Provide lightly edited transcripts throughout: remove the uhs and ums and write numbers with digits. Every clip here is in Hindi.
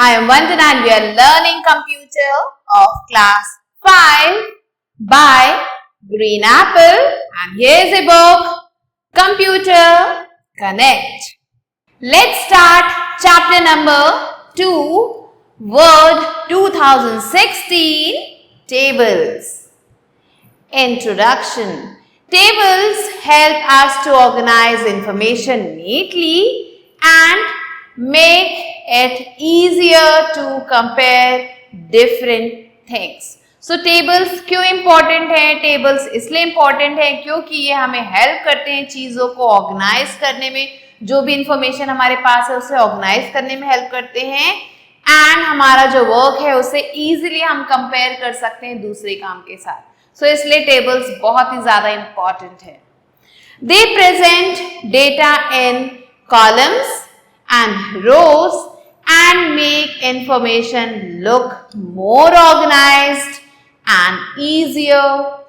I am Vandana and we are learning computer of class 5 by Green Apple, and here's a book, Computer Connect. Let's start chapter number 2, Word 2016, Tables. Introduction. Tables help us to organize information neatly and make it easier to compare different things. So tables क्यों important है? Tables इसलिए important है क्योंकि ये हमें help करते हैं चीज़ों को organize करने में, जो भी information हमारे पास है उसे organize करने में help करते हैं, and हमारा जो work है उसे easily हम compare कर सकते हैं दूसरे काम के साथ. So इसलिए tables बहुत ही ज़्यादा important है. They present data in columns and rows and make information look more organized and easier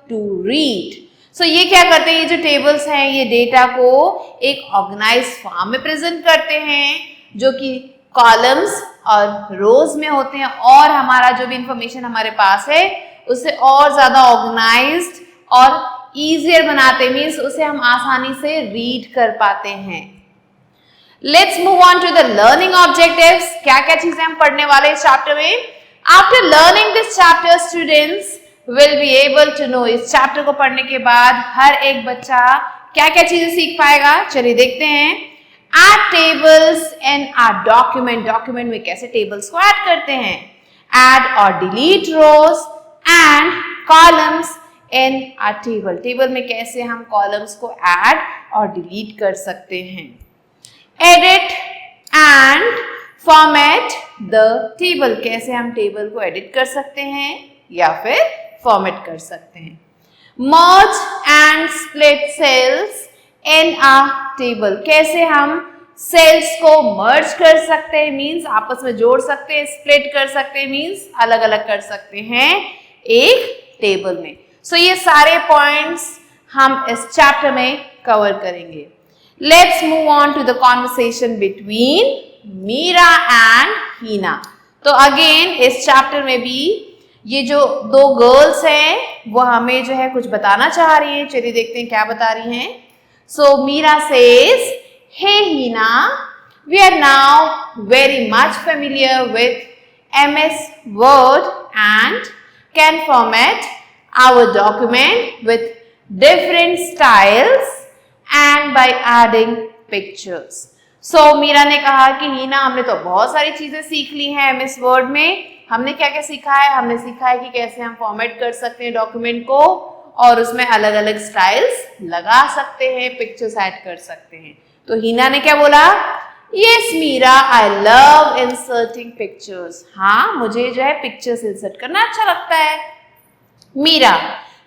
to read. So ये क्या करते हैं, ये जो tables हैं ये data को एक organized form में present करते हैं जो कि columns और rows में होते हैं, और हमारा जो भी information हमारे पास है उसे और ज़्यादा organized और easier बनाते, means उसे हम आसानी से read कर पाते हैं. Let's move on to the learning objectives. क्या क्या चीजें हम पढ़ने वाले इस चैप्टर में. After learning this chapter, students will be able to know. इस चैप्टर को पढ़ने के बाद हर एक बच्चा क्या क्या चीजें सीख पाएगा, चलिए देखते हैं. Add tables in our document. Document में कैसे टेबल्स को ऐड करते हैं. Add or delete rows and columns in our table. Table में कैसे हम कॉलम्स को ऐड और डिलीट कर सकते हैं. Edit and format the table. कैसे हम टेबल को एडिट कर सकते हैं या फिर फॉर्मेट कर सकते हैं. Merge and split cells in a table. कैसे हम सेल्स को मर्ज कर सकते हैं, मीन्स आपस में जोड़ सकते हैं, स्प्लिट कर सकते हैं, मीन्स अलग अलग कर सकते हैं एक टेबल में. सो ये सारे पॉइंट्स हम इस चैप्टर में कवर करेंगे. Let's move on to the conversation between Meera and हीना. तो अगेन इस चैप्टर में भी ये जो दो गर्ल्स हैं वो हमें जो है कुछ बताना चाह रही हैं. चलिए देखते हैं क्या बता रही हैं. सो Meera says, hey Hina, we are now very much familiar with MS Word and can format our document with different styles and by adding pictures. So Meera ने कहा कि हीना, हमने तो बहुत सारी चीजें सीख ली हैं MS Word में. हमने क्या क्या सीखा है, हमने सीखा है कि कैसे हम फॉर्मेट कर सकते हैं डॉक्यूमेंट को और उसमें अलग अलग स्टाइल्स लगा सकते हैं, पिक्चर्स ऐड कर सकते हैं. तो हीना ने क्या बोला, yes Meera, I love inserting pictures. हाँ, मुझे जो है पिक्चर्स इंसर्ट करना अच्छा लगता है. Meera,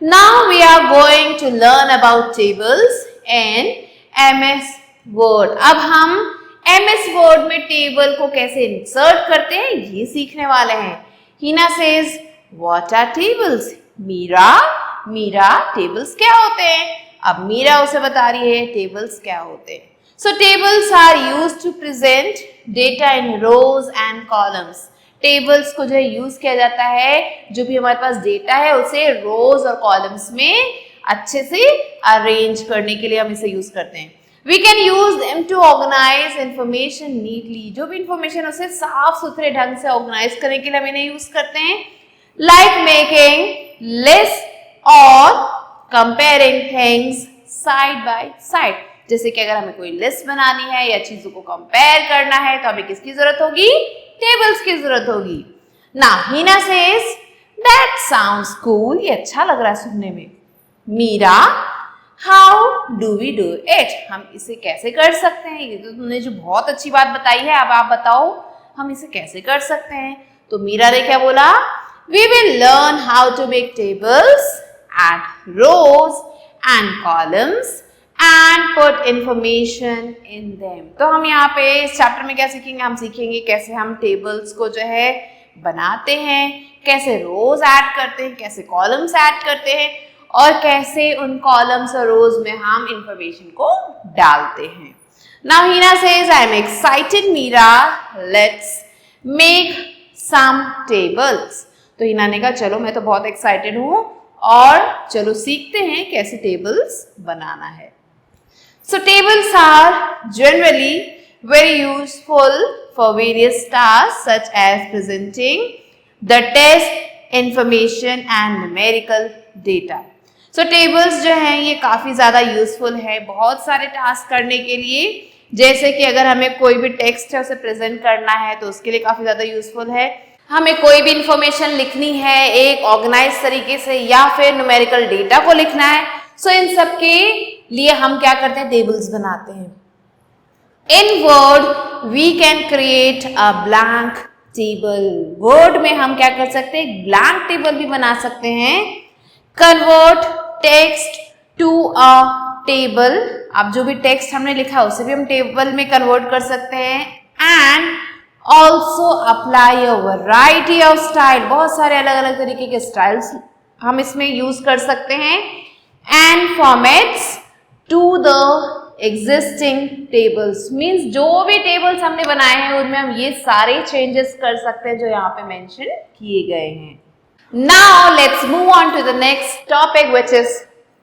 now we are going to learn about tables in MS Word. अब हम MS Word में टेबल को कैसे इंसर्ट करते हैं ये सीखने वाले हैं. Heena says, what are tables? Meera tables क्या होते हैं. अब मीरा उसे बता रही है टेबल्स क्या होते हैं. So tables are used to present data in rows and columns. Tables को जो है यूज किया जाता है, जो भी हमारे पास डेटा है उसे रोज और कॉलम्स में अच्छे से अरेंज करने के लिए हम इसे यूज करते हैं. We can use them to organize information neatly. जो भी इंफॉर्मेशन उसे साफ सुथरे ढंग से ऑर्गेनाइज करने के लिए हम इन्हें यूज करते हैं. Like making list or comparing things side by side. जैसे कि अगर हमें कोई लिस्ट बनानी है या चीजों को कंपेयर करना है तो हमें किसकी जरूरत होगी, टेबल्स की जरूरत होगी. ना हीना says, that sounds cool. ये अच्छा लग रहा है सुनने में. Meera, how do we do it? हम इसे कैसे कर सकते हैं. ये तो तुमने जो बहुत अच्छी बात बताई है, अब आप बताओ हम इसे कैसे कर सकते हैं. तो मीरा ने क्या बोला, we will learn how to make tables, add rows and columns and put information in them. तो हम यहाँ पे इस चैप्टर में क्या सीखेंगे, हम सीखेंगे कैसे हम टेबल्स को जो है बनाते हैं, कैसे रोज ऐड करते हैं, कैसे कॉलम्स ऐड करते हैं और कैसे उन कॉलम्स और रोज में हम इंफॉर्मेशन को डालते हैं. Now Hina says, I am excited Meera, let's make some tables. तो हिना ने कहा चलो मैं तो बहुत एक्साइटेड हूं और चलो सीखते हैं कैसे टेबल्स बनाना है। So tables are generally very useful for various tasks such as presenting the test information and numerical data. So tables जो हैं ये काफ़ी ज़्यादा यूज़फुल है बहुत सारे टास्क करने के लिए, जैसे कि अगर हमें कोई भी टेक्स्ट है उसे प्रेजेंट करना है तो उसके लिए काफ़ी ज़्यादा यूज़फुल है। हमें कोई भी इंफॉर्मेशन लिखनी है एक ऑर्गेनाइज तरीके से या फिर न्यूमेरिकल डेटा को लिखना है, सो इन सब के लिए हम क्या करते हैं, टेबल्स बनाते हैं। In Word we can create a blank table. Word में हम क्या कर सकते हैं, ब्लैंक टेबल भी बना सकते हैं। Convert text to a table, अब जो भी टेक्स्ट हमने लिखा है उसे भी हम टेबल में कन्वर्ट कर सकते हैं। And also apply a variety of style, बहुत सारे अलग अलग तरीके के स्टाइल्स हम इसमें यूज कर सकते हैं। And formats to the existing tables, means जो भी टेबल्स हमने बनाए हैं उनमें हम ये सारे चेंजेस कर सकते हैं जो यहाँ पे मेंशन किए गए हैं। Now let's move on to the next topic which is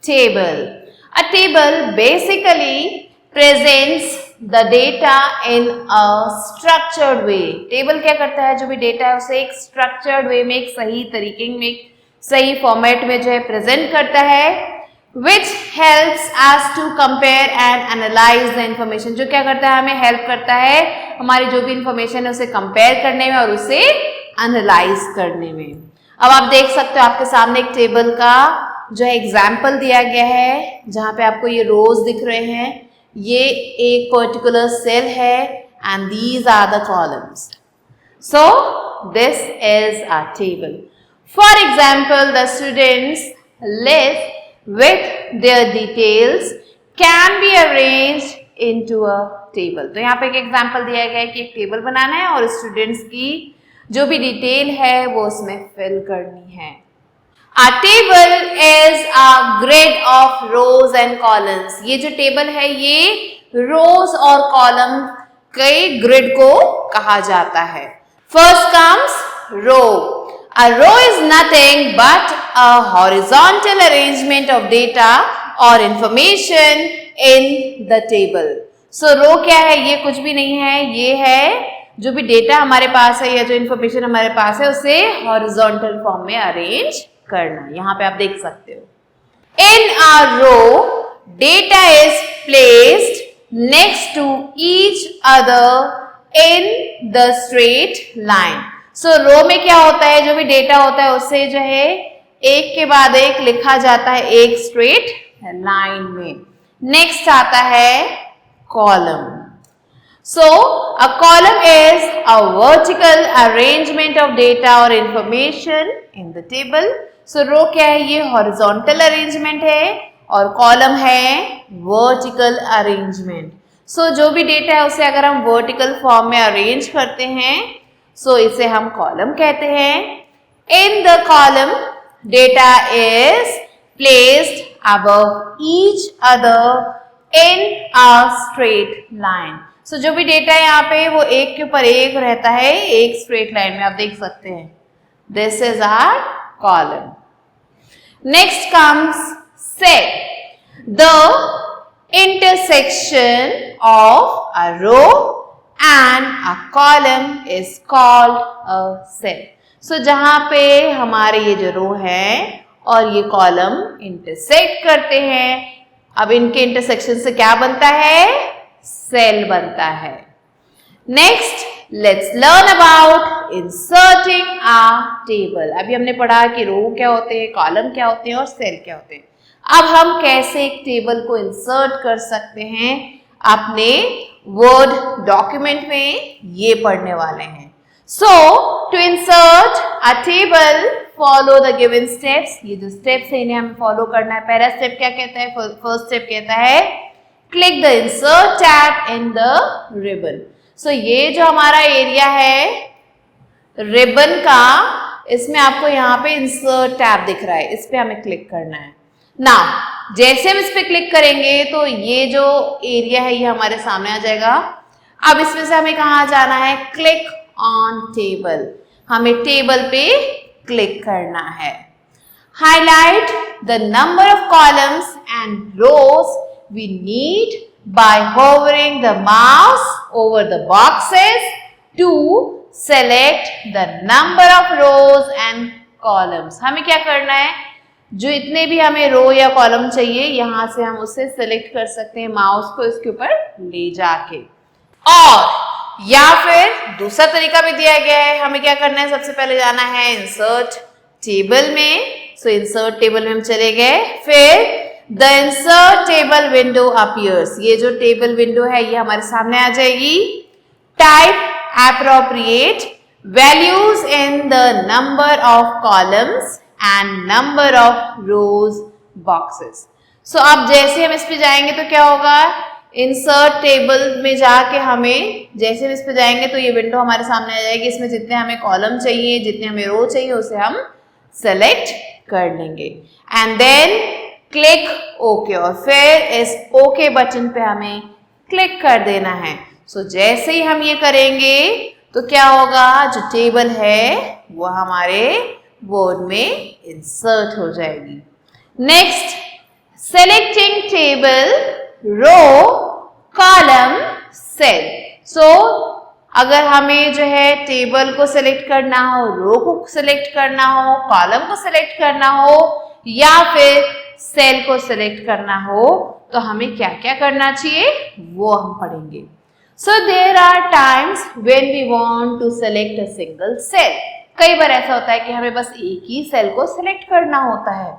table. A table basically presents the data in a structured way. Table क्या करता है, जो भी डेटा है उसे एक स्ट्रक्चर्ड वे में, एक सही तरीके में, एक सही फॉर्मेट में जो है प्रेजेंट करता है। which helps us to compare and analyze the information, जो क्या करता है, हमें हेल्प करता है हमारी जो भी इंफॉर्मेशन है उसे कंपेयर करने में और उसे एनालाइज करने में। अब आप देख सकते हो आपके सामने एक टेबल का जो है एग्जाम्पल दिया गया है, जहां पे आपको ये रोज दिख रहे हैं, ये एक पर्टिकुलर सेल है and these are the columns. So this is a table. For example the students list with their details can be arranged into a table। तो यहाँ पे एक एग्जाम्पल दिया गया है कि एक टेबल बनाना है और स्टूडेंट्स की जो भी डिटेल है वो उसमें फिल करनी है। A table is a grid of rows and columns। ये जो टेबल है ये रोज और कॉलम के ग्रिड को कहा जाता है। First comes row। A row is nothing but a horizontal arrangement of data or information in the table। So row क्या है, ये कुछ भी नहीं है, ये है जो भी डेटा हमारे पास है या जो इंफॉर्मेशन हमारे पास है उसे हॉरिजॉन्टल फॉर्म में अरेंज करना। यहाँ पे आप देख सकते हो। In a row, data is placed next to each other in the straight line। सो रो में क्या होता है, जो भी डेटा होता है उसे जो है एक के बाद एक लिखा जाता है एक स्ट्रेट लाइन में। नेक्स्ट आता है column. So a column is a vertical arrangement of data और इंफॉर्मेशन इन द टेबल। सो रो क्या है, ये हॉरिजॉन्टल अरेंजमेंट है और कॉलम है वर्टिकल अरेंजमेंट। सो जो भी डेटा है उसे अगर हम वर्टिकल फॉर्म में अरेंज करते हैं सो इसे हम कॉलम कहते हैं। In the column data is placed above each other in a straight line. So जो भी डेटा है यहाँ पे वो एक के ऊपर एक रहता है एक स्ट्रेट लाइन में, आप देख सकते हैं। This is our column. Next comes cell. The intersection of a row and a column is called a cell। So जहां पे हमारे ये जो रो है और ये कॉलम इंटरसेक्ट करते हैं, अब इनके इंटरसेक्शन से क्या बनता है, सेल बनता है। Next let's learn about inserting a table. अभी हमने पढ़ा कि रो क्या होते हैं, कॉलम क्या होते हैं और सेल क्या होते हैं। अब हम कैसे एक टेबल को इंसर्ट कर सकते हैं अपने वर्ड डॉक्यूमेंट में, ये पढ़ने वाले हैं। So to insert a table follow the given steps. ये जो स्टेप्स है इन्हें हमें फॉलो करना है। पहला स्टेप क्या कहता है, फर्स्ट स्टेप कहता है click the insert tab in the ribbon. So ये जो हमारा एरिया है रिबन का, इसमें आपको यहाँ पे इंसर्ट टैब दिख रहा है, इस पे हमें क्लिक करना है। नाउ जैसे हम इस पे क्लिक करेंगे तो ये जो एरिया है ये हमारे सामने आ जाएगा। अब इसमें से हमें कहाँ जाना है, क्लिक ऑन टेबल, हमें टेबल पे क्लिक करना है। Highlight the number of columns and rows we need by hovering the mouse over the boxes to select the number of rows and columns। हमें क्या करना है, जो इतने भी हमें रो या कॉलम चाहिए यहां से हम उसे सेलेक्ट कर सकते हैं माउस को इसके ऊपर ले जाके। और या फिर दूसरा तरीका भी दिया गया है, हमें क्या करना है, सबसे पहले जाना है इंसर्ट टेबल में। सो इंसर्ट टेबल में हम चले गए, फिर the insert table window appears, ये जो टेबल विंडो है ये हमारे सामने आ जाएगी। Type appropriate values in the number of columns and number of rows boxes. So अब जैसे हम इस पे जाएंगे तो क्या होगा, इंसर्ट टेबल में जाके हमें जैसे हम इस पे जाएंगे तो ये विंडो हमारे सामने आ जाएगी। इसमें जितने हमें कॉलम चाहिए, जितने हमें रो चाहिए उसे हम सेलेक्ट कर लेंगे एंड देन क्लिक ओके, और फिर इस ओके बटन पे हमें क्लिक कर देना है। सो जैसे ही हम ये करेंगे तो क्या होगा, जो टेबल है वो हमारे बोर्ड में इंसर्ट हो जाएगी। नेक्स्ट, सेलेक्टिंग टेबल, रो, कॉलम, सेल। सो अगर हमें जो है टेबल को सिलेक्ट करना हो, रो को सिलेक्ट करना हो, कॉलम को सिलेक्ट करना हो या फिर सेल को सिलेक्ट करना हो तो हमें क्या क्या करना चाहिए वो हम पढ़ेंगे। So there are times when we want to select a single cell. कई बार ऐसा होता है कि हमें बस एक ही सेल को सिलेक्ट करना होता है।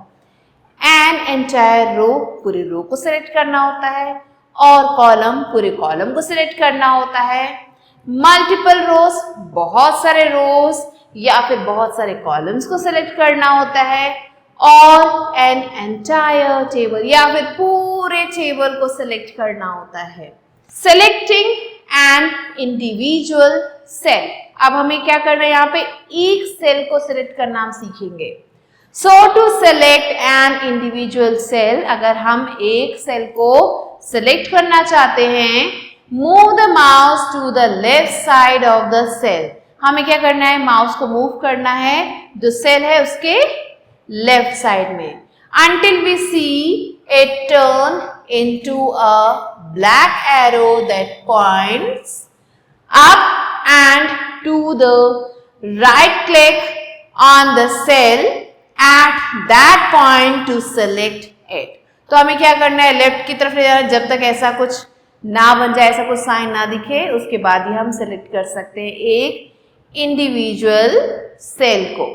एन एंटायर रो, पूरे रो को सिलेक्ट करना होता है, और कॉलम, पूरे कॉलम को सिलेक्ट करना होता है। मल्टीपल रोज, बहुत सारे रोज या फिर बहुत सारे कॉलम्स को सिलेक्ट करना होता है, और एन एंटायर टेबल या फिर पूरे टेबल को सिलेक्ट करना होता है। सेलेक्टिंग एन इंडिविजुअल सेल, अब हमें क्या करना है, यहाँ पे एक सेल को सिलेक्ट करना हम सीखेंगे। So to select an individual cell, अगर हम एक सेल को सिलेक्ट करना चाहते हैं, move the mouse to the left side of the cell. हमें क्या करना है, माउस को मूव करना है जो सेल है उसके लेफ्ट साइड में, until we see it turn into a black arrow that points up, and to the right click on the cell at that point to select it। तो हमें क्या करना है, लेफ्ट की तरफ ले जाना जब तक ऐसा कुछ ना बन जाए, ऐसा कुछ साइन ना दिखे, उसके बाद ही हम सेलेक्ट कर सकते हैं एक इंडिविजुअल सेल को।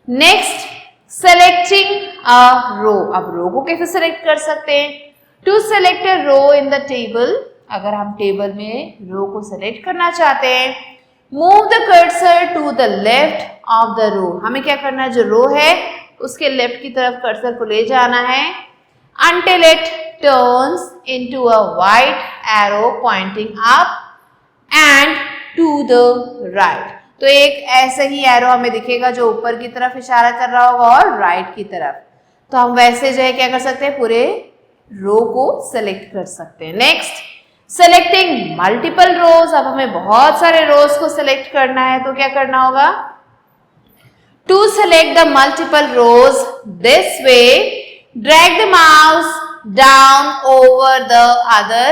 नेक्स्ट, सेलेक्टिंग अ रो, अब रो को कैसे सेलेक्ट कर सकते हैं। To select a row in the table, अगर हम टेबल में रो को सेलेक्ट करना चाहते हैं, move the cursor to the left of the row. हमें क्या करना है, जो रो है उसके लेफ्ट की तरफ कर्सर को ले जाना है, until it turns into a white arrow pointing up and to the right। तो एक ऐसे ही एरो हमें दिखेगा जो ऊपर की तरफ इशारा कर रहा होगा और राइट की तरफ। तो हम वैसे जो है क्या कर सकते हैं, पूरे रो को सेलेक्ट कर सकते हैं। नेक्स्ट, सेलेक्टिंग मल्टीपल रोज, अब हमें बहुत सारे रोज को सेलेक्ट करना है तो क्या करना होगा, to select the multiple rows this way, drag the mouse down over the other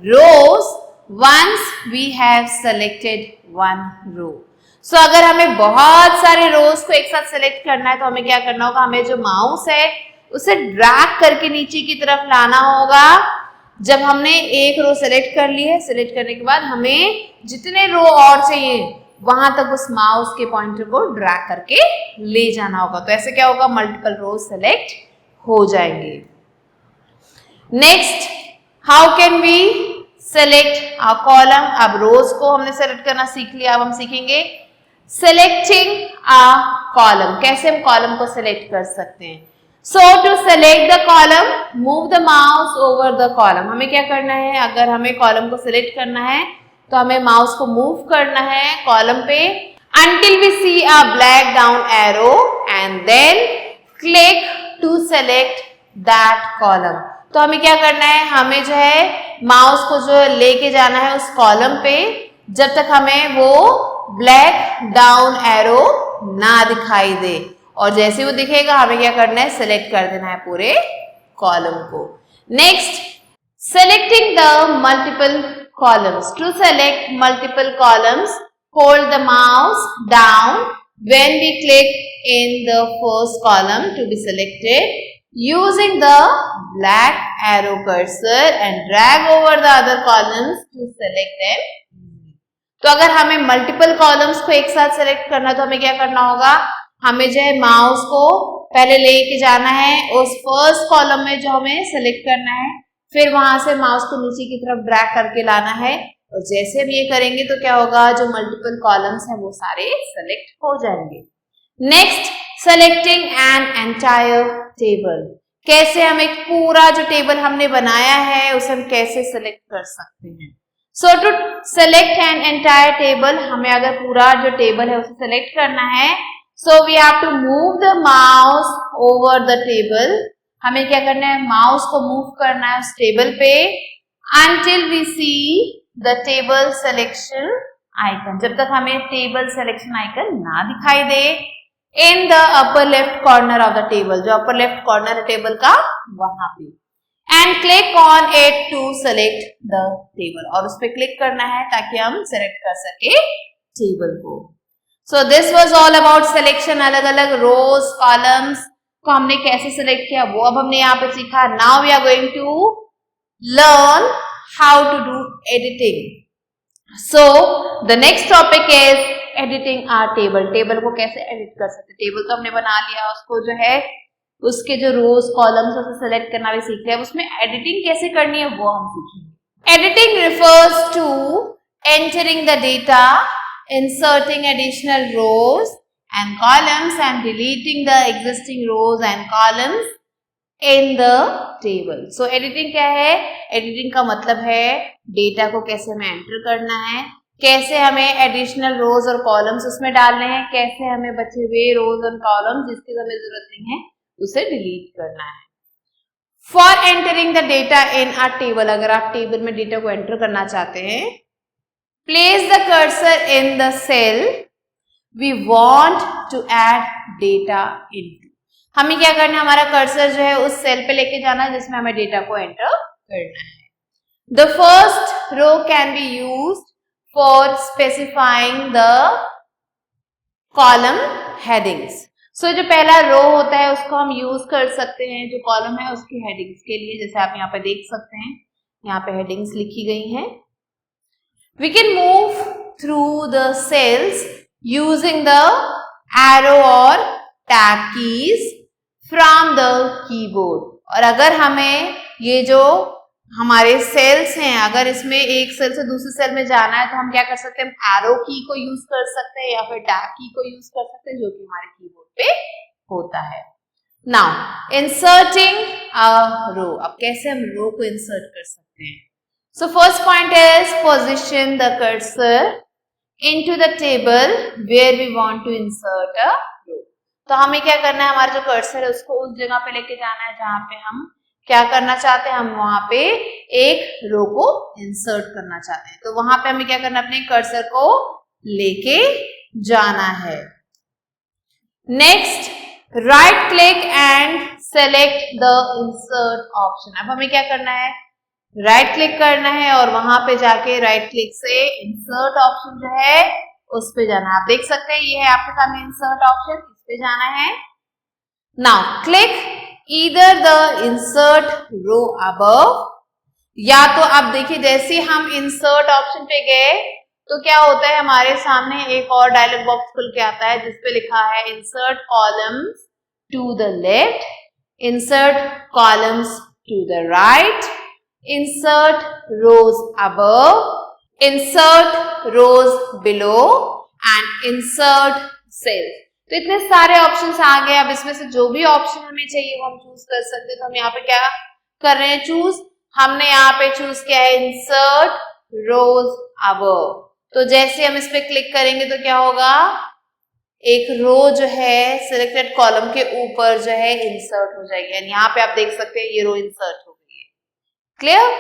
rows once we have selected one row। सो अगर हमें बहुत सारे रोज को एक साथ सेलेक्ट करना है तो हमें क्या करना होगा, हमें जो माउस है उसे ड्रैग करके नीचे की तरफ लाना होगा। जब हमने एक रो सेलेक्ट कर ली है, सेलेक्ट करने के बाद हमें जितने रो और चाहिए वहां तक उस माउस के पॉइंटर को ड्रैग करके ले जाना होगा। तो ऐसे क्या होगा, मल्टीपल रोज सेलेक्ट हो जाएंगे। Next, how can we select a column, अब रोज को हमने सेलेक्ट करना सीख लिया, अब हम सीखेंगे सेलेक्टिंग अ कॉलम, कैसे हम कॉलम को सेलेक्ट कर सकते हैं। So to select the column, move the mouse over the column. हमें क्या करना है, अगर हमें कॉलम को सेलेक्ट करना है तो हमें माउस को मूव करना है कॉलम पे, until we see a black down arrow and then click to select that column। तो हमें क्या करना है, हमें जो है माउस को जो लेके जाना है उस कॉलम पे जब तक हमें वो ब्लैक डाउन एरो ना दिखाई दे, और जैसे वो दिखेगा हमें क्या करना है, सेलेक्ट कर देना है पूरे कॉलम को। Next, selecting the multiple columns. To select multiple columns, hold the mouse down when we click in the first column to be selected, using the black arrow cursor and drag over the other columns to select them. तो अगर हमें मल्टीपल कॉलम्स को एक साथ सेलेक्ट करना तो हमें क्या करना होगा, हमें जो है माउस को पहले लेके जाना है उस फर्स्ट कॉलम में जो हमें सेलेक्ट करना है, फिर वहां से माउस को नीचे की तरफ ड्रैग करके लाना है, और जैसे हम ये करेंगे तो क्या होगा, जो मल्टीपल कॉलम्स हैं वो सारे सेलेक्ट हो जाएंगे। Next, selecting N entire table. कैसे हम एक पूरा जो टेबल हमने बनाया है उसे हम कैसे सेलेक्ट कर सकते हैं। So to select an entire table, हमें अगर पूरा जो टेबल है उसे सेलेक्ट करना है, so we have to move the mouse over the table. हमें क्या करना है, माउस को मूव करना है उस टेबल पे until we see the table selection icon, जब तक हमें टेबल सिलेक्शन आइकन ना दिखाई दे in the upper left corner of the table, जो upper left corner है टेबल का वहां पे, and click on it to select the table, और उस पे क्लिक करना है ताकि हम सेलेक्ट कर सके टेबल को। So this was all about selection, अलग अलग रोज कॉलम्स को हमने कैसे सेलेक्ट किया वो अब हमने यहाँ पे सीखा। Now we are going to learn how to do editing. So the next topic is editing our table. Table को कैसे एडिट कर सकते, टेबल तो हमने बना लिया, उसको जो है उसके जो रोज कॉलम्स उसे सेलेक्ट करना भी सीख लिया, उसमें एडिटिंग कैसे करनी है वो हम सीखेंगे। Editing refers to entering the data, inserting additional rows and columns and deleting the existing rows and columns in the table. So editing क्या है, editing का मतलब है डेटा को कैसे हमें एंटर करना है, कैसे हमें एडिशनल रोज और कॉलम्स उसमें डालने हैं, कैसे हमें बचे हुए रोज और कॉलम्स जिसकी हमें जरूरत नहीं है उसे डिलीट करना है। For entering the data in a table, अगर आप टेबल में डेटा को एंटर करना चाहते हैं, place the cursor in the cell we want to add data into। हमें क्या करना है, हमारा कर्सर जो है उस सेल पे लेके जाना है जिसमें हमें डेटा को एंटर करना है। The first row can be used for specifying the column headings। So जो पहला रो होता है उसको हम यूज कर सकते हैं जो कॉलम है उसकी हेडिंग्स के लिए, जैसे आप यहाँ पे देख सकते हैं, यहाँ पे हेडिंग्स लिखी गई हैं। We can move through the cells using the arrow or tab keys from the keyboard। और अगर हमें ये जो हमारे सेल्स हैं, अगर इसमें एक सेल से दूसरे सेल में जाना है तो हम क्या कर सकते हैं, एरो की को यूज कर सकते हैं या फिर टैब की को यूज कर सकते हैं जो कि हमारे कीबोर्ड पे होता है। नाउ इंसर्टिंग अ रो, अब कैसे हम रो को इंसर्ट कर सकते हैं। So first point is position the cursor into the table where we want to insert a row। तो हमें क्या करना है, हमारा जो कर्सर है उसको उस जगह पे लेके जाना है जहां पे हम क्या करना चाहते हैं, हम वहां पे एक रो को इंसर्ट करना चाहते हैं। तो वहां पे हमें क्या करना है, अपने कर्सर को लेके जाना है। Next, right click and select the insert option. अब हमें क्या करना है, राइट क्लिक करना है और वहां पे जाके राइट क्लिक से इंसर्ट ऑप्शन जो है उस पे जाना है। आप देख सकते हैं ये है आपके सामने इंसर्ट ऑप्शन, इस पे जाना है। Now click either the insert row above, या तो आप देखिए जैसे हम इंसर्ट ऑप्शन पे गए तो क्या होता है, हमारे सामने एक और डायलॉग बॉक्स खुल के आता है जिसपे लिखा है insert columns to the left, insert columns to the right, insert rows above, insert rows below and insert cells. तो इतने सारे ऑप्शंस आ गए। अब इसमें से जो भी ऑप्शन हमें चाहिए वो हम चूज कर सकते हैं। तो हम यहाँ पे क्या कर रहे हैं, चूज, हमने यहाँ पे चूज किया है इंसर्ट रोज अबव। तो जैसे हम इस पे क्लिक करेंगे तो क्या होगा, एक रो जो है सिलेक्टेड कॉलम के ऊपर जो है इंसर्ट हो जाएगी। यानी यहाँ पे आप देख सकते हैं ये रो इंसर्ट हो गई है। Clear?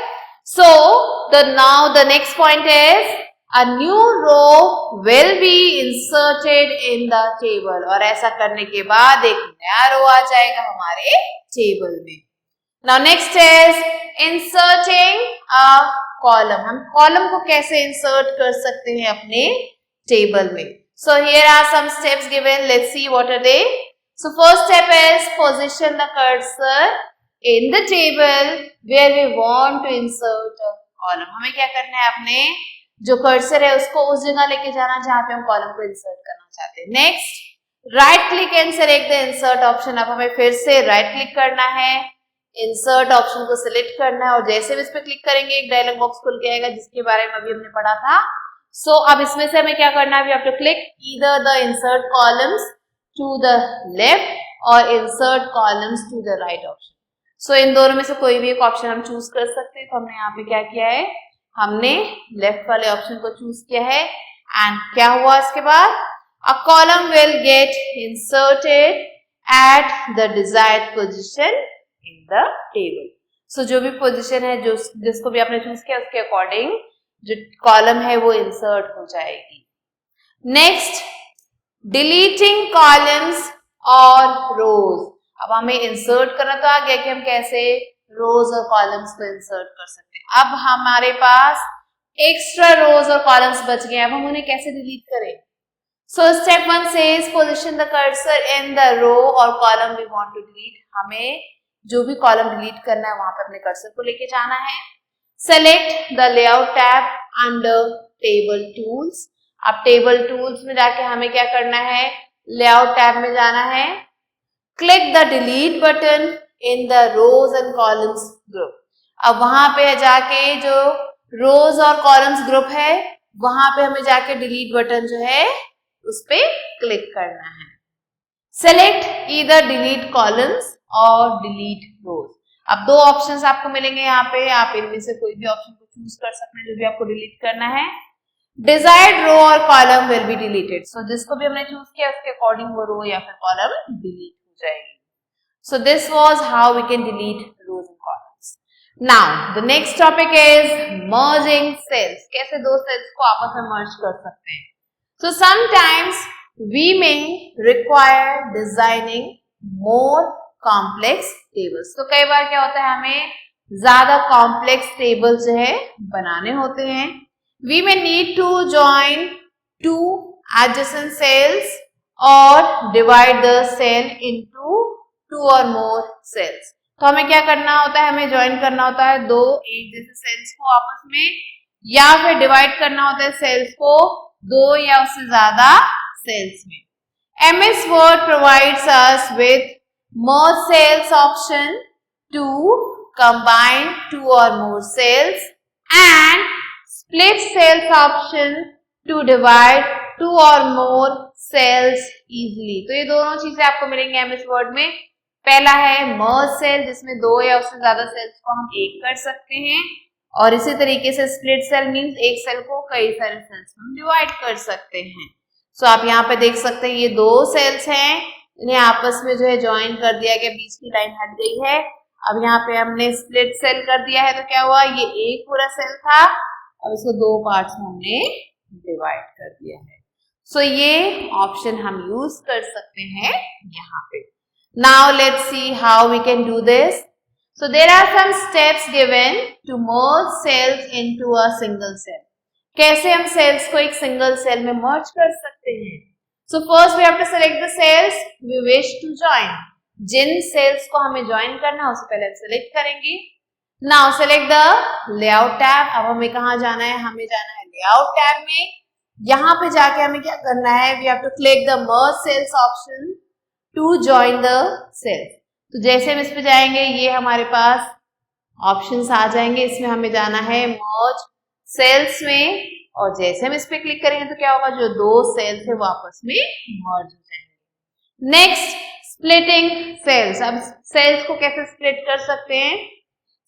So the now the next point is a new row will be inserted in the table. और ऐसा करने के बाद एक नया रो आ जाएगा हमारे टेबल में. Now next is inserting a column. हम कॉलम को कैसे इंसर्ट कर सकते हैं अपने टेबल में. So here are some steps given. Let's see what are they. So first step is position the cursor in the table where we want to insert a column. हमें क्या करना है, अपने जो कर्सर है उसको उस जगह लेके जाना जहां पे हम कॉलम को इंसर्ट करना चाहते हैं. Next, right click and select the insert option. अब हमें फिर से राइट क्लिक करना है, इंसर्ट ऑप्शन को सिलेक्ट करना है और जैसे भी इस पे क्लिक करेंगे एक डायलॉग बॉक्स खुल के आएगा जिसके बारे में अभी हमने पढ़ा था. सो अब इसमें से हमें क्या करना है, we have to click either the insert columns to the left और insert columns to the right option. So इन दोनों में से कोई भी एक ऑप्शन हम चूज कर सकते हैं. तो हमने यहाँ पे क्या किया है, हमने लेफ्ट वाले ऑप्शन को चूज किया है. एंड क्या हुआ इसके बाद, a column will get inserted at the desired position in the table. So जो भी पोजीशन है जो जिसको भी आपने चूज किया उसके अकॉर्डिंग जो कॉलम है वो इंसर्ट हो जाएगी. नेक्स्ट, डिलीटिंग कॉलम्स और रोज. अब हमें इंसर्ट करना तो आ गया कि हम कैसे रोज और कॉलम्स को इंसर्ट कर सकते हैं. अब हमारे पास एक्स्ट्रा रोज और कॉलम्स बच गए, अब हम उन्हें कैसे डिलीट करें. So step 1 says position the cursor in the row और column we want to delete. हमें जो भी कॉलम डिलीट करना है वहां पे अपने कर्सर को लेके जाना है. Select the layout tab under table tools. अब टेबल टूल्स में जाके हमें क्या करना है, लेआउट टैब में जाना है. Click the delete button in the rows and columns group. अब वहां पे जाके जो रोज और कॉलम्स ग्रुप है वहां पे हमें जाके डिलीट बटन जो है उस पे क्लिक करना है. सेलेक्ट ईदर डिलीट कॉलम्स और डिलीट रोज. अब दो ऑप्शंस आपको मिलेंगे यहाँ पे, आप इनमें से कोई भी ऑप्शन को चूज कर सकते हैं जो भी आपको डिलीट करना है. डिजायर्ड रो और कॉलम विल बी डिलीटेड. सो जिसको भी हमने चूज किया उसके अकॉर्डिंग वो रो या फिर कॉलम डिलीट हो जाएगी. So this was how we can delete rows and columns. Now the next topic is merging cells. कैसे दो cells को आपस में merge कर सकते हैं. So sometimes we may require designing more complex tables. तो कई बार क्या होता है, हमें ज्यादा complex tables जो है बनाने होते हैं. We may need to join two adjacent cells or divide the cell into two or more sales. तो हमें क्या करना होता है, हमें ज्वाइन करना होता है दो एक जैसे सेल्स को आपस में, या फिर डिवाइड करना होता है सेल्स को दो या उससे ज्यादा सेल्स में. MS Word provides us with merge cells option to combine two or more cells and split cells option to divide two or more cells easily. तो ये दोनों चीजें आपको मिलेंगे MS Word में. पहला है मर्ज सेल जिसमें दो या उससे ज्यादा सेल्स को हम एक कर सकते हैं, और इसी तरीके से स्प्लिट सेल मींस एक सेल को कई सारे सेल्स में हम डिवाइड कर सकते हैं. सो आप यहाँ पे देख सकते हैं ये दो सेल्स हैं, इन्हें आपस में जो है ज्वाइन कर दिया गया, बीच की लाइन हट गई है. अब यहाँ पे हमने स्प्लिट सेल कर दिया है तो क्या हुआ, ये एक पूरा सेल था, अब इसको दो पार्ट्स में हमने डिवाइड कर दिया है. सो ये ऑप्शन हम यूज कर सकते हैं यहाँ पे. Now let's see how we can do this. So there are some steps given to merge cells into a single cell. कैसे हम cells को एक single cell में merge कर सकते हैं. So first we have to select the cells we wish to join. Jin cells को हमें join करना है उससे पहले हम select करेंगे. Now select the layout tab. अब हमें कहाँ जाना है, हमें जाना है layout tab में. यहाँ पे जाके हमें क्या करना है, we have to click the merge cells option to join the cells. तो जैसे हम इस पे जाएंगे ये हमारे पास ऑप्शंस आ जाएंगे, इसमें हमें जाना है merge cells में, और जैसे हम इस पे क्लिक करेंगे तो क्या होगा, जो दो सेल्स है वो आपस में merge हो जाएंगे. Next, splitting cells. अब सेल्स को कैसे स्प्लिट कर सकते हैं.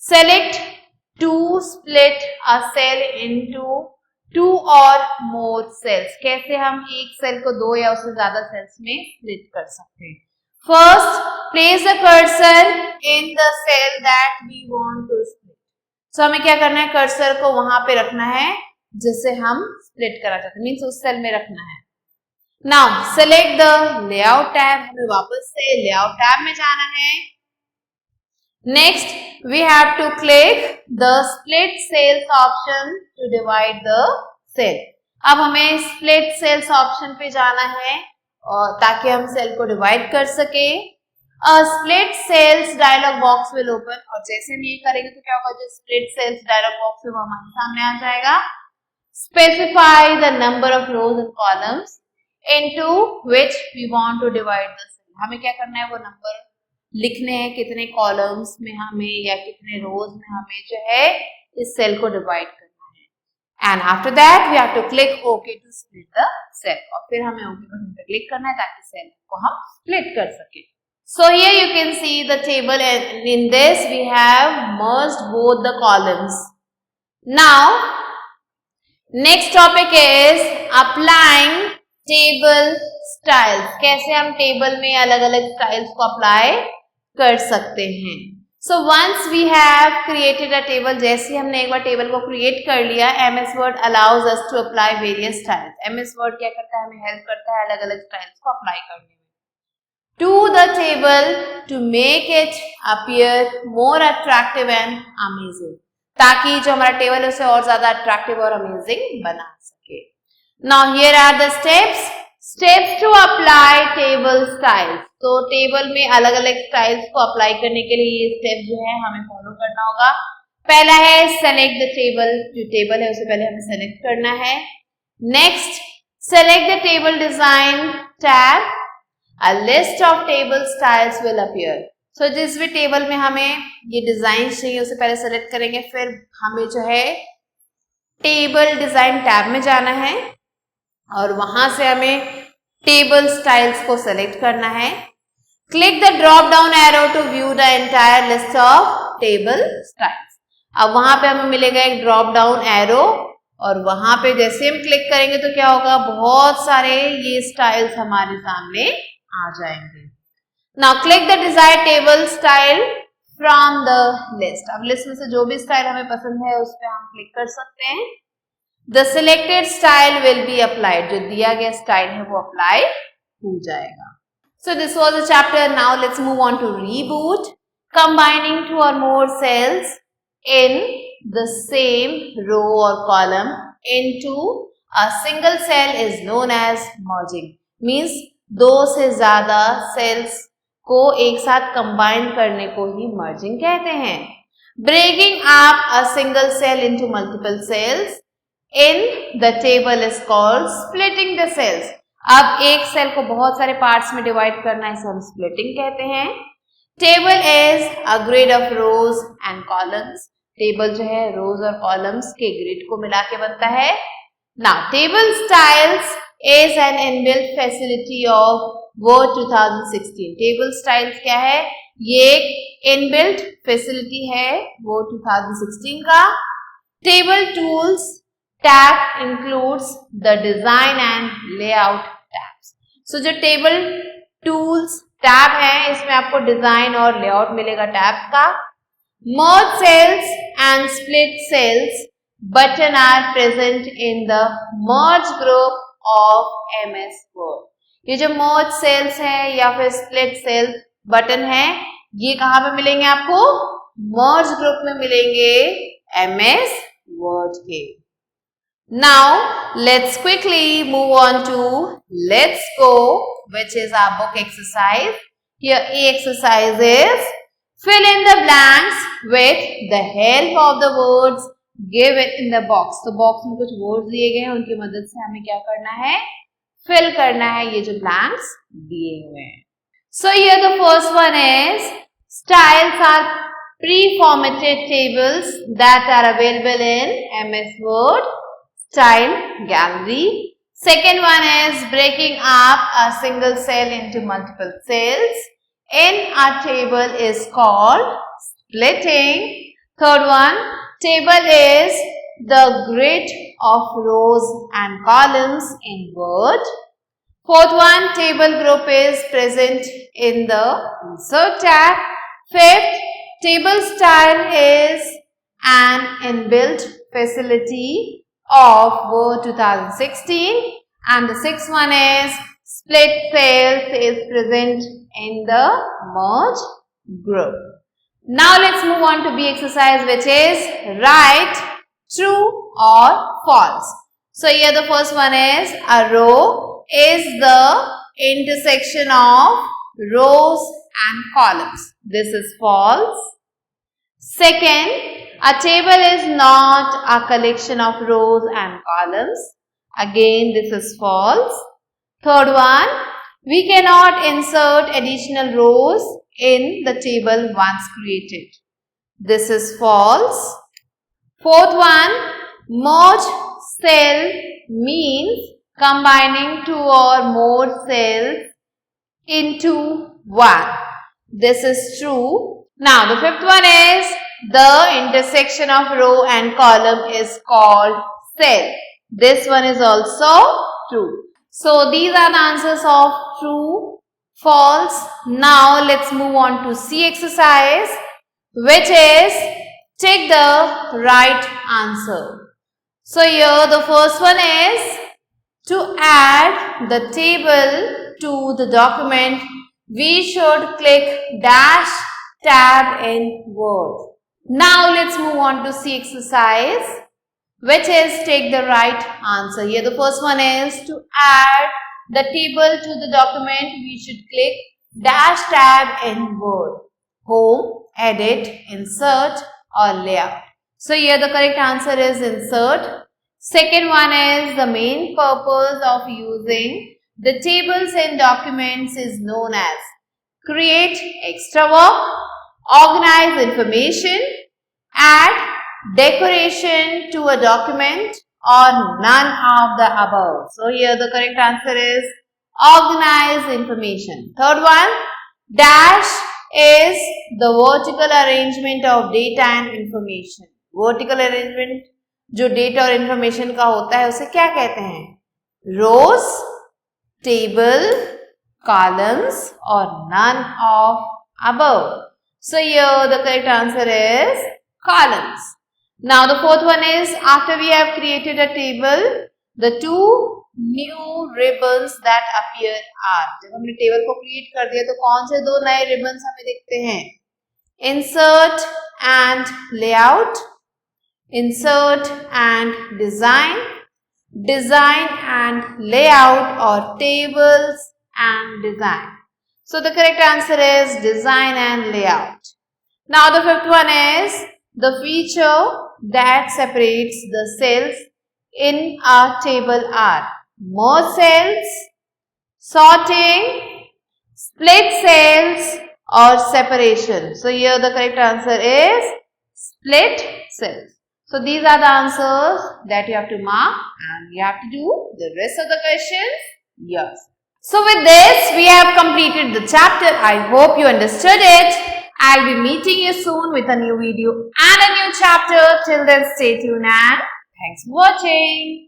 Select to split a cell into two or more sales. कैसे हम एक सेल को दो या उससे ज्यादा सेल्स में स्प्लिट कर सकते हैं. First, place the cursor in the cell that we want to split. So हमें क्या करना है, कर्सर को वहां पे रखना है जिसे हम स्प्लिट करना चाहते हैं, मीन्स उस सेल में रखना है। Now select the layout tab, हमें वापस से लेआउट टैब में जाना है। Next we have to click the split cells option to divide the cell. अब हमें स्प्लिट सेल्स ऑप्शन पे जाना है और ताकि हम सेल को डिवाइड कर सके। A split cells dialog box will open, और जैसे हम ये करेंगे तो क्या होगा, जो split cells dialog box है वो हमारे सामने आ जाएगा। Specify the number of rows and columns into which we want to divide the cell. हमें क्या करना है, वो नंबर लिखने हैं, कितने कॉलम्स में हमें या कितने रोज में हमें जो है इस सेल को डिवाइड करना है। And after that we have to click okay to split the cell, और फिर हमें ओके बटन पे क्लिक करना है ताकि सेल को हम स्प्लिट कर सके। So here you can see the table, and in this we have merged both the columns. Now next topic is applying table styles. कैसे हम टेबल में अलग अलग स्टाइल्स को अप्लाई कर सकते हैं। So once we have created a table, जैसे हमने एक बार टेबल को क्रिएट कर लिया, MS Word allows us to apply various styles. MS Word क्या करता है, हमें हेल्प करता है अलग अलग स्टाइल्स को अप्लाई करने में to the table to make it appear more attractive and amazing, ताकि जो हमारा टेबल है उसे और ज्यादा अट्रैक्टिव और अमेजिंग बना सके। Now here are the steps to apply table styles. तो टेबल में अलग अलग स्टाइल्स को अप्लाई करने के लिए ये स्टेप जो है हमें फॉलो करना होगा। पहला है सेलेक्ट द टेबल, जो टेबल है उसे पहले हमें सेलेक्ट करना है। Next select the table design tab, A list of table styles will appear. So जिस भी टेबल में हमें ये डिजाइन चाहिए उसे पहले सेलेक्ट करेंगे, फिर हमें जो है टेबल डिजाइन टैब में जाना है और वहां से हमें टेबल स्टाइल्स को सेलेक्ट करना है। Click the drop down arrow to view the entire list of table styles. अब वहां पे हमें मिलेगा एक ड्रॉप डाउन एरो, और वहां पे जैसे हम क्लिक करेंगे तो क्या होगा, बहुत सारे ये स्टाइल्स हमारे सामने आ जाएंगे। Now click the desired table style from the list. अब लिस्ट में से जो भी स्टाइल हमें पसंद है उस पे हम क्लिक कर सकते हैं। The selected style will be applied. जो दिया गया स्टाइल है वो अप्लाई हो जाएगा। So this was the chapter. Now let's move on to reboot. Combining two or more cells in the same row or column into a single cell is known as merging. Means दो से ज्यादा सेल्स को एक साथ कंबाइन करने को ही मर्जिंग कहते हैं। Breaking up a single cell into multiple cells in the table is called splitting the cells. अब एक सेल को बहुत सारे पार्ट्स में डिवाइड करना, इसे हम स्प्लिटिंग कहते हैं। Table is a grid of rose and columns. Table जो है रोज और कॉलम्स के ग्रिड को मिला के बनता है। Now table styles is an inbuilt facility of Word 2016. Table styles क्या है, ये एक inbuilt facility है Word 2016 का। Table tools tab includes the design and layout tabs. So जो table tools tab है इसमें आपको डिजाइन और लेआउट मिलेगा टैब्स का। Merge cells and split cells button are present in the merge group of MS Word. ये जो merge cells है या फिर split cell बटन है ये कहाँ पे मिलेंगे आपको, merge group में मिलेंगे MS Word के। Now let's quickly move on to Let's Go, which is our book exercise. Here A exercise is fill in the blanks with the help of the words given in the box. तो बॉक्स में कुछ वर्ड्स दिए गए हैं, उनकी मदद से हमें क्या करना है, फिल करना है ये जो ब्लैंक्स दिए हुए हैं। So here the first one is styles are pre-formatted tables that are available in MS Word Style Gallery. Second one is breaking up a single cell into multiple cells in a table is called splitting. Third one, table is the grid of rows and columns in Word. Fourth one, table group is present in the Insert tab. Fifth, table style is an inbuilt facility of Word 2016, and the sixth one is split cells is present in the merge group. Now let's move on to B exercise, which is write true or false. So here the first one is a row is the intersection of rows and columns. This is false. Second, a table is not a collection of rows and columns. Again, this is false. Third one, we cannot insert additional rows in the table once created. This is false. Fourth one, merge cell means combining two or more cells into one. This is true. Now the fifth one is the intersection of row and column is called cell. This one is also true. So these are the answers of true, false. Now let's move on to C exercise, which is take the right answer. So here the first one is to add the table to the document, we should click dash tab in Word. Now let's move on to C exercise, which is take the right answer. Here the first one is to add the table to the document, we should click dash tab in Word. Home, edit, insert or layout. So here the correct answer is insert. Second one is the main purpose of using the tables in documents is known as create extra work, organize information, add decoration to a document, or none of the above. So here the correct answer is organize information. Third one, dash is the vertical arrangement of data and information. Vertical arrangement जो डेटा और इंफॉर्मेशन का होता है उसे क्या कहते हैं? रोज, table, columns or none of above. So here the correct answer is columns. Now the fourth one is after we have created a table, the two new ribbons that appear are. जब हमने टेबल को क्रिएट कर दिया तो कौन से दो नए रिबन्स हमें दिखते हैं? Insert and layout, insert and design, design and layout, or tables and design. So the correct answer is design and layout. Now the fifth one is the feature that separates the cells in a table are merge cells, sorting, split cells, or separation. So here the correct answer is split cells. So these are the answers that you have to mark and you have to do the rest of the questions yours. So with this we have completed the chapter. I hope you understood it. I'll be meeting you soon with a new video and a new chapter. Till then stay tuned and thanks for watching.